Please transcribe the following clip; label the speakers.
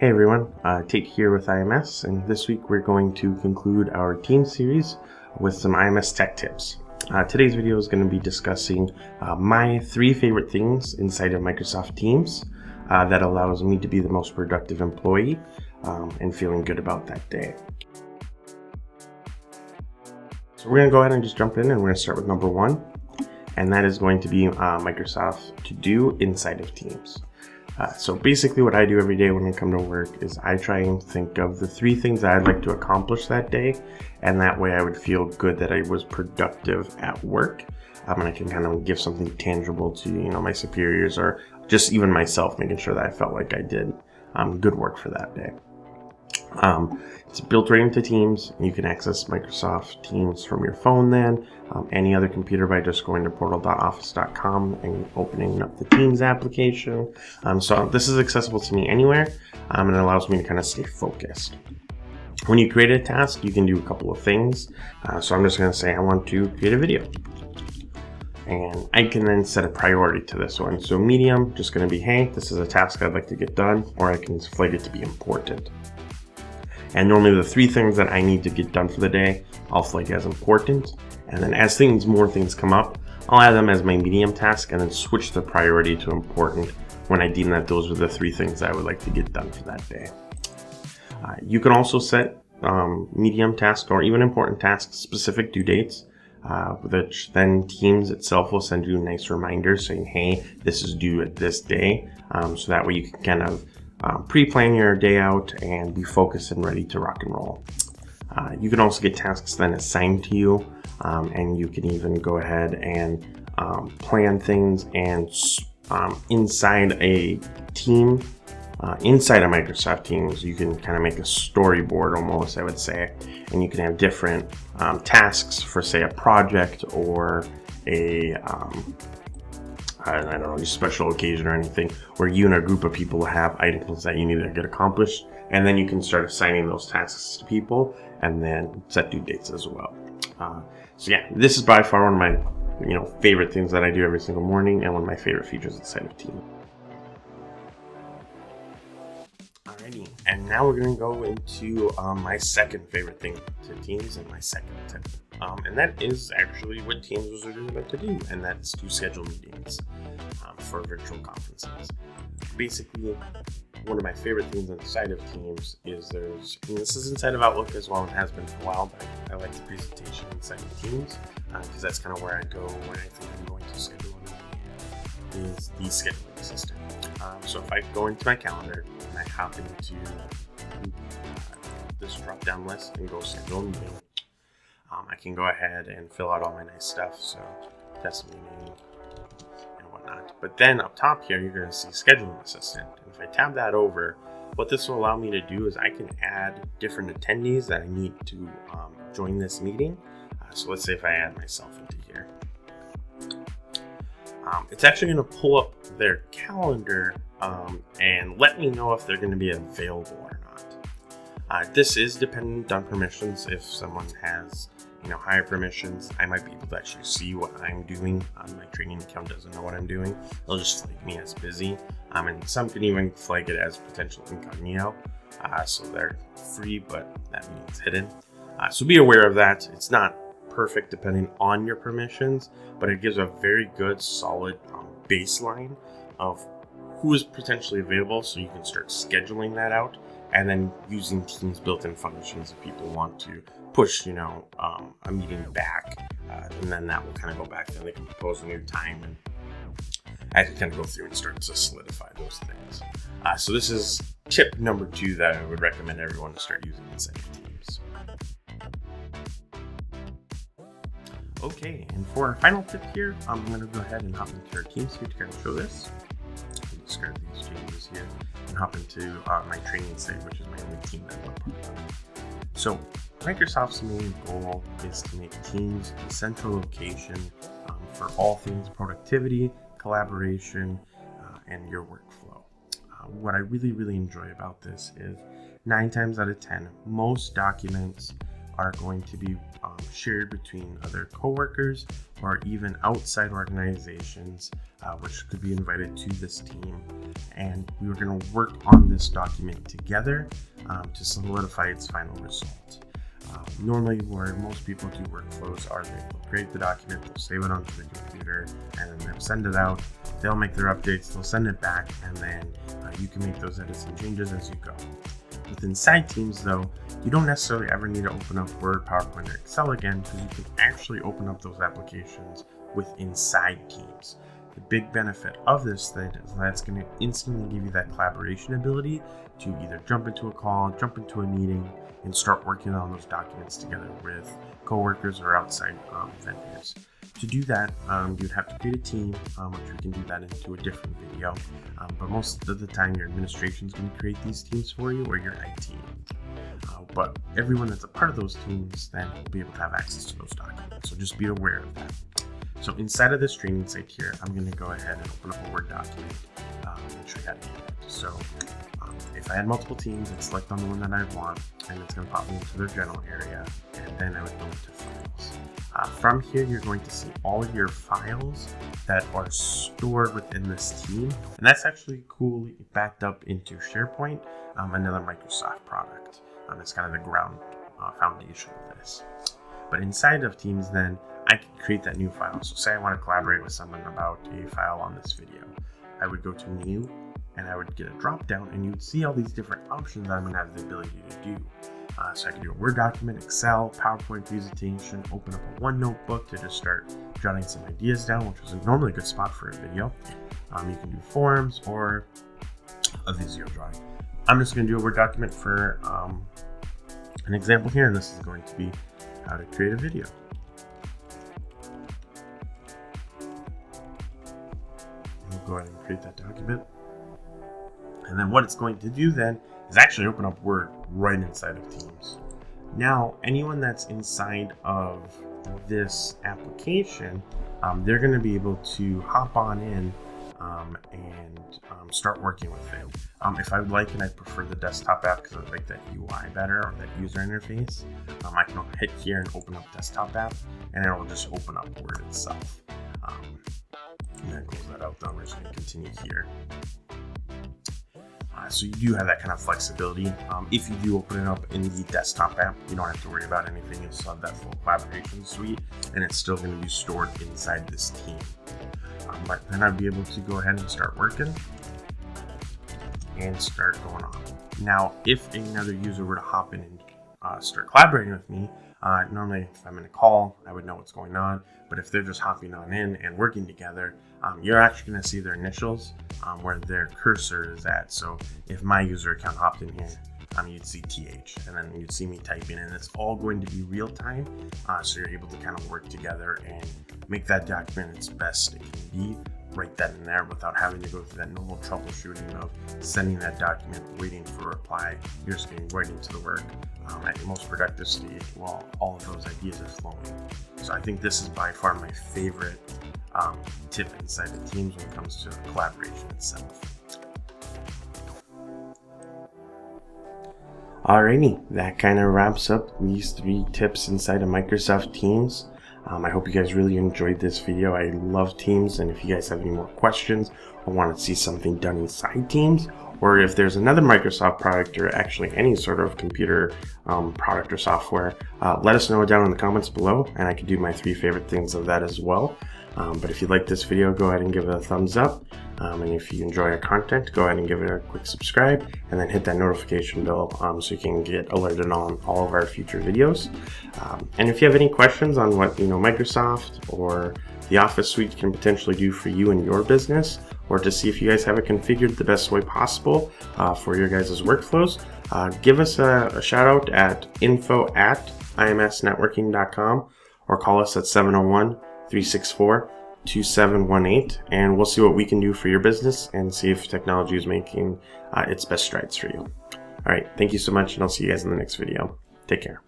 Speaker 1: Hey everyone, Tate here with IMS, and this week we're going to conclude our team series with some IMS tech tips. Today's video is going to be discussing my 3 favorite things inside of Microsoft Teams that allows me to be the most productive employee and feeling good about that day. So we're going to go ahead and just jump in, and we're going to start with number 1, and that is going to be Microsoft To Do inside of Teams. So basically what I do every day when I come to work is I try and think of the 3 things that I'd like to accomplish that day, and that way I would feel good that I was productive at work, and I can kind of give something tangible to my superiors or just even myself, making sure that I felt like I did good work for that day. It's built right into Teams. You can access Microsoft Teams from your phone then, any other computer, by just going to portal.office.com and opening up the Teams application. So this is accessible to me anywhere, and it allows me to kind of stay focused. When you create a task, you can do a couple of things. So I'm just going to say I want to create a video. And I can then set a priority to this one. So medium, just going to be, hey, this is a task I'd like to get done, or I can flag it to be important. And normally the 3 things that I need to get done for the day, I'll flag as important. And then as more things come up, I'll add them as my medium task and then switch the priority to important when I deem that those are the 3 things I would like to get done for that day. You can also set medium task or even important tasks specific due dates, which then Teams itself will send you nice reminders saying, hey, this is due at this day. So that way you can kind of pre-plan your day out and be focused and ready to rock and roll. You can also get tasks then assigned to you, and you can even go ahead and plan things and inside a team, inside of Microsoft Teams, you can kind of make a storyboard almost, I would say, and you can have different tasks for, say, a project or a I don't know, just special occasion or anything, where you and a group of people have items that you need to get accomplished, and then you can start assigning those tasks to people and then set due dates as well. So yeah, this is by far one of my favorite things that I do every single morning, and one of my favorite features inside of Teams. Alrighty, and now we're going to go into my second favorite thing to Teams and my second tip. And that is actually what Teams was originally meant to do, and that's to schedule meetings for virtual conferences. Basically, one of my favorite things inside of Teams is this is inside of Outlook as well, and has been for a while, but I like the presentation inside of Teams because that's kind of where I go when I think I'm going to schedule a meeting, is the scheduling system. So if I go into my calendar and I hop into this drop-down list and go schedule a meeting, I can go ahead and fill out all my nice stuff, so test meeting and whatnot. But then up top here, you're going to see Scheduling Assistant. And if I tab that over, what this will allow me to do is I can add different attendees that I need to join this meeting. So let's say if I add myself into here. It's actually going to pull up their calendar and let me know if they're going to be available or not. This is dependent on permissions. If someone has higher permissions, I might be able to actually see what I'm doing. My training account doesn't know what I'm doing. They'll just flag me as busy. And some can even flag it as potential incognito. So they're free, but that means hidden. So be aware of that. It's not perfect depending on your permissions, but it gives a very good, solid baseline of who is potentially available, so you can start scheduling that out, and then using Teams built-in functions if people want to push, a meeting back, and then that will kind of go back, then they can propose a new time, and I can kind of go through and start to solidify those things. So this is tip number 2 that I would recommend everyone to start using inside of Teams. Okay, and for our final tip here, I'm going to go ahead and hop into our Teams here to kind of show this. Discard these changes here and hop into my training site, which is my only team that I'm a part of. So Microsoft's main goal is to make Teams a central location for all things productivity, collaboration, and your workflow. What I really, really enjoy about this is 9 times out of 10, most documents are going to be shared between other coworkers or even outside organizations, which could be invited to this team. And we were going to work on this document together to solidify its final result. Normally, where most people do workflows are they'll create the document, they'll save it onto the computer, and then they'll send it out. They'll make their updates, they'll send it back, and then you can make those edits and changes as you go. With inside teams, though, you don't necessarily ever need to open up Word, PowerPoint, or Excel again, because you can actually open up those applications with inside teams. The big benefit of this thing is that it's going to instantly give you that collaboration ability to either jump into a call, jump into a meeting, and start working on those documents together with coworkers or outside vendors. To do that, you'd have to create a team, which we can do that into a different video. But most of the time, your administration is going to create these teams for you, or your IT. But everyone that's a part of those teams then will be able to have access to those documents. So just be aware of that. So inside of this training site here, I'm going to go ahead and open up a Word document and show you how to do that. So if I had multiple teams, I'd select on the one that I want, and it's going to pop me into their general area, and then I would go into files. From here, you're going to see all your files that are stored within this team, and that's actually cool backed up into SharePoint, another Microsoft product. It's kind of the ground foundation of this. But inside of Teams, then, I can create that new file. So say I want to collaborate with someone about a file on this video. I would go to New, and I would get a drop down, and you would see all these different options I'm going to have the ability to do. So I can do a Word document, Excel, PowerPoint presentation, open up a OneNote book to just start jotting some ideas down, which is normally a good spot for a video. You can do forms or a Visio drawing. I'm just going to do a Word document for an example here, and this is going to be how to create a video. We'll go ahead and create that document. And then what it's going to do then is actually open up Word right inside of Teams. Now, anyone that's inside of this application, they're going to be able to hop on in and start working with it. If I would like and I prefer the desktop app because I like that UI better or that user interface, I can hit here and open up desktop app, and it will just open up Word itself. And then close that out though. We're just going to continue here. So you do have that kind of flexibility. If you do open it up in the desktop app, you don't have to worry about anything. You'll still have that full collaboration suite, and it's still going to be stored inside this team. But then I'd be able to go ahead and start working and start going on. Now, if another user were to hop in and start collaborating with me, normally if I'm in a call, I would know what's going on. But if they're just hopping on in and working together, you're actually going to see their initials where their cursor is at. So if my user account hopped in here, you'd see TH, and then you'd see me typing, and it's all going to be real time. So you're able to kind of work together and make that document its best it can be right then and there without having to go through that normal troubleshooting of sending that document, waiting for a reply. You're just getting right into the work at your most productive stage while all of those ideas are flowing. So I think this is by far my favorite tip inside the Teams when it comes to collaboration itself. Alrighty, that kind of wraps up these 3 tips inside of Microsoft Teams. I hope you guys really enjoyed this video. I love Teams, and if you guys have any more questions or want to see something done inside Teams, or if there's another Microsoft product or actually any sort of computer product or software, let us know down in the comments below, and I can do my 3 favorite things of that as well. But if you like this video, go ahead and give it a thumbs up. And if you enjoy our content, go ahead and give it a quick subscribe, and then hit that notification bell so you can get alerted on all of our future videos. And if you have any questions on what Microsoft or the Office Suite can potentially do for you and your business, or to see if you guys have it configured the best way possible for your guys' workflows, give us a shout out at info@imsnetworking.com or call us at 701-364-2718, and we'll see what we can do for your business and see if technology is making its best strides for you. All right, thank you so much, and I'll see you guys in the next video. Take care.